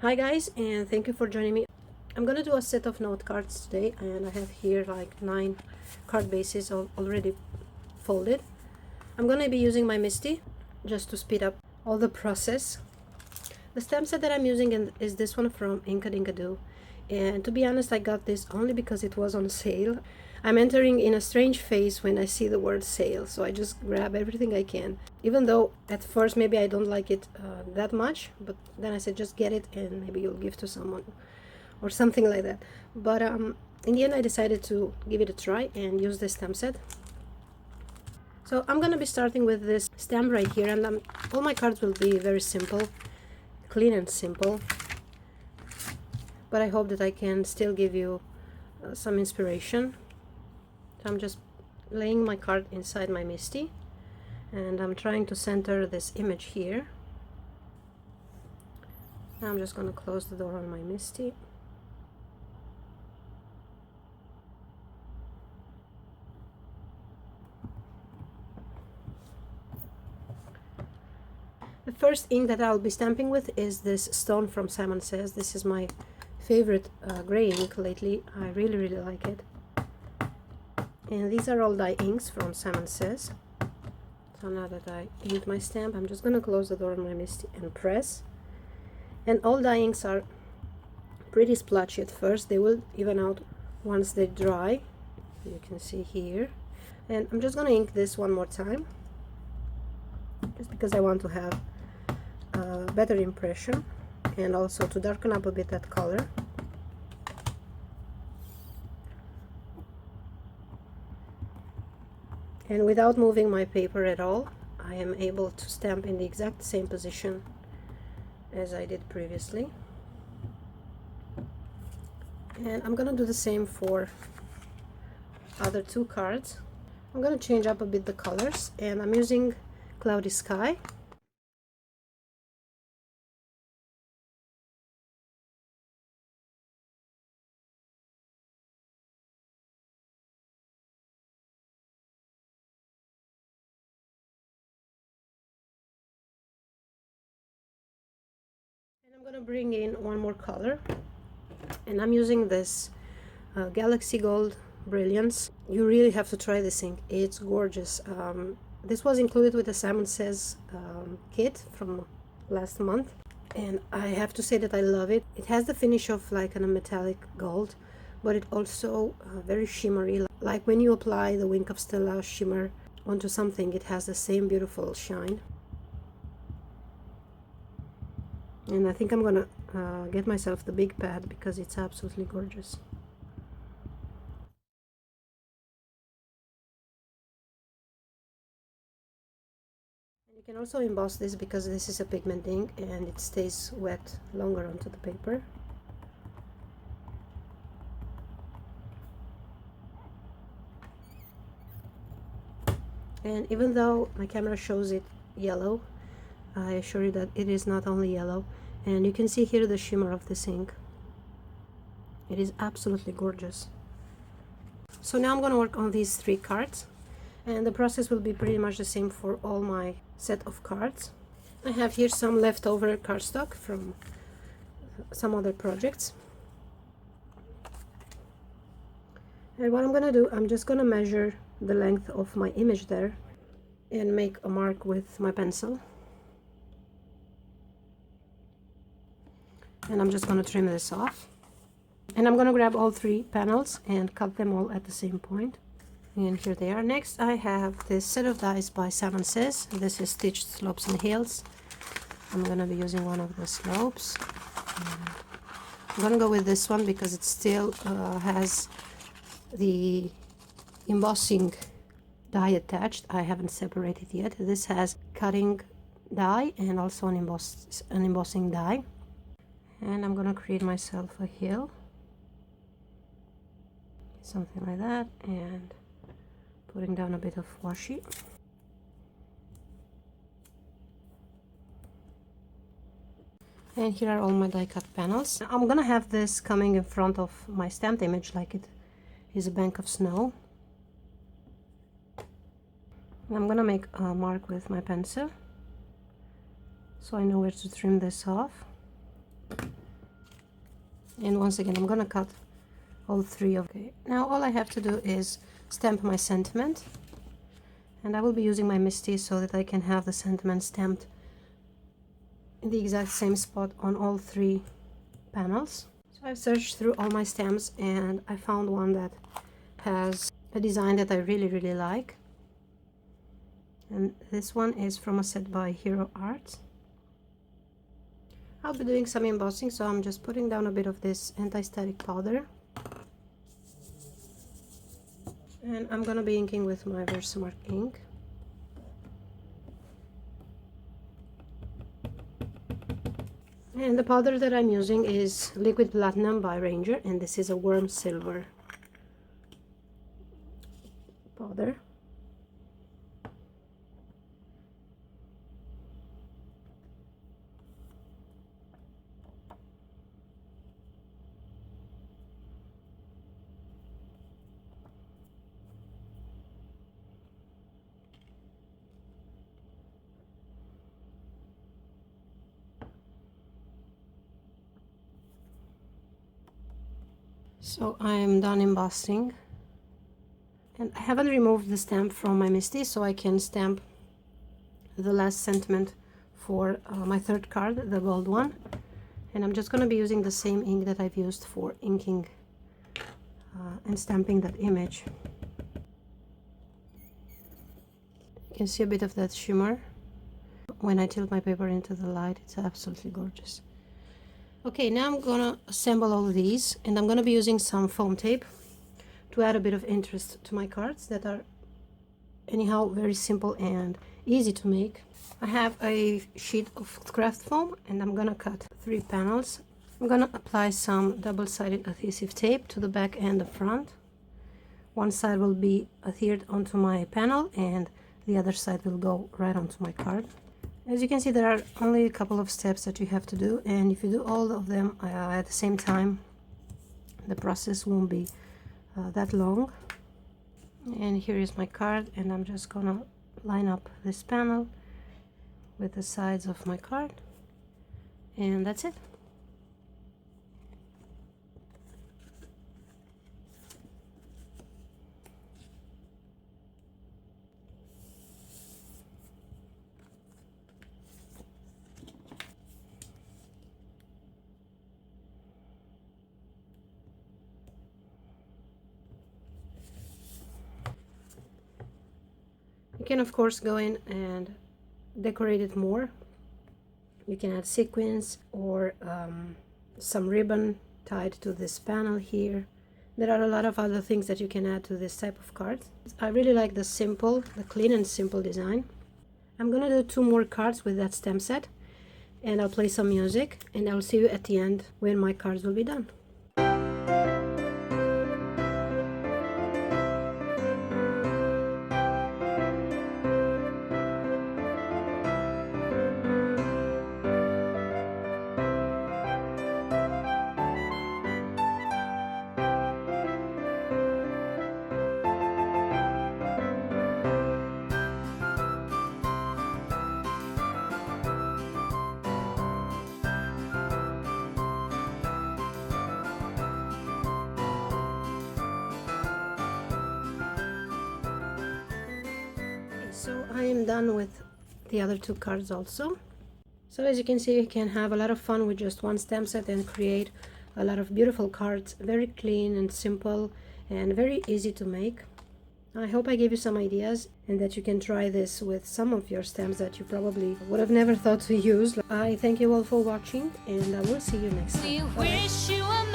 Hi guys, and thank you for joining me. I'm gonna do a set of note cards today, and I have here like 9 card bases already folded. I'm gonna be using my Misty just to speed up all the process. The stamp set that I'm using is this one from Inkadinkado, and to be honest, I got this only because it was on sale. I'm entering in a strange phase when I see the word sale, so I just grab everything I can. Even though at first maybe I don't like it that much, but then I said just get it and maybe you'll give to someone or something like that. But in the end I decided to give it a try and use this stamp set. So I'm gonna be starting with this stamp right here, and all my cards will be very simple, clean and simple, but I hope that I can still give you some inspiration. So I'm just laying my card inside my Misty, and I'm trying to center this image here. Now I'm just going to close the door on my Misty. The first ink that I'll be stamping with is this Stone from Simon Says. This is my favorite gray ink lately. I really like it. And these are all dye inks from Simon Says. So now that I inked my stamp, I'm just going to close the door on my Misty and press. And all dye inks are pretty splotchy at first. They will even out once they dry. You can see here. And I'm just going to ink this one more time, just because I want to have a better impression and also to darken up a bit that color. And without moving my paper at all, I am able to stamp in the exact same position as I did previously. And I'm gonna do the same for other 2 cards. I'm gonna change up a bit the colors, and I'm using Cloudy Sky. And I'm gonna bring in one more color, and I'm using this Galaxy Gold Brilliance. You really have to try this ink. It's gorgeous. This was included with the Simon Says kit from last month, and I have to say that I love it. It has the finish of like a metallic gold, but it also very shimmery. Like when you apply the Wink of Stella shimmer onto something, it has the same beautiful shine. And I think I'm gonna get myself the big pad because it's absolutely gorgeous. And you can also emboss this because this is a pigment ink and it stays wet longer onto the paper. And even though my camera shows it yellow, I assure you that it is not only yellow. And you can see here the shimmer of this ink. It is absolutely gorgeous. So now I'm going to work on these 3 cards, and the process will be pretty much the same for all my set of cards. I have here some leftover cardstock from some other projects. And what I'm going to do, I'm just going to measure the length of my image there and make a mark with my pencil. And I'm just going to trim this off. And I'm going to grab all 3 panels and cut them all at the same point. And here they are. Next I have this set of dies by Simon Says. This is Stitched Slopes and Hills. I'm going to be using one of the slopes. And I'm going to go with this one because it still has the embossing die attached. I haven't separated yet. This has cutting die and also an embossing die. And I'm going to create myself a hill. Something like that, and putting down a bit of washi. And here are all my die cut panels. I'm gonna have this coming in front of my stamped image like it is a bank of snow. And I'm gonna make a mark with my pencil so I know where to trim this off. And once again, I'm gonna cut all three of. Okay, now all I have to do is stamp my sentiment, and I will be using my MISTI so that I can have the sentiment stamped in the exact same spot on all three panels. So I've searched through all my stamps and I found one that has a design that I really like, and this one is from a set by Hero Arts. I'll be doing some embossing, so I'm just putting down a bit of this anti-static powder, and I'm gonna be inking with my Versamark ink. And the powder that I'm using is Liquid Platinum by Ranger, and this is a warm silver powder. So I am done embossing, and I haven't removed the stamp from my MISTI, so I can stamp the last sentiment for my third card, the gold one. And I'm just going to be using the same ink that I've used for inking and stamping that image. You can see a bit of that shimmer. When I tilt my paper into the light, it's absolutely gorgeous. Okay, now I'm gonna assemble all of these, and I'm gonna be using some foam tape to add a bit of interest to my cards that are anyhow very simple and easy to make. I have a sheet of craft foam, and I'm gonna cut 3 panels. I'm gonna apply some double-sided adhesive tape to the back and the front. One side will be adhered onto my panel and the other side will go right onto my card. As you can see, there are only a couple of steps that you have to do, and if you do all of them at the same time, the process won't be that long. And here is my card, and I'm just gonna line up this panel with the sides of my card, and that's it. You can of course go in and decorate it more. You can add sequins or some ribbon tied to this panel here. There are a lot of other things that you can add to this type of card. I really like the clean and simple design. I'm gonna do 2 more cards with that stamp set, and I'll play some music, and I'll see you at the end when my cards will be done. So I am done with the other 2 cards also. So as you can see, you can have a lot of fun with just one stamp set and create a lot of beautiful cards, very clean and simple and very easy to make. I hope I gave you some ideas and that you can try this with some of your stamps that you probably would have never thought to use. I thank you all for watching, and I will see you next time. Bye.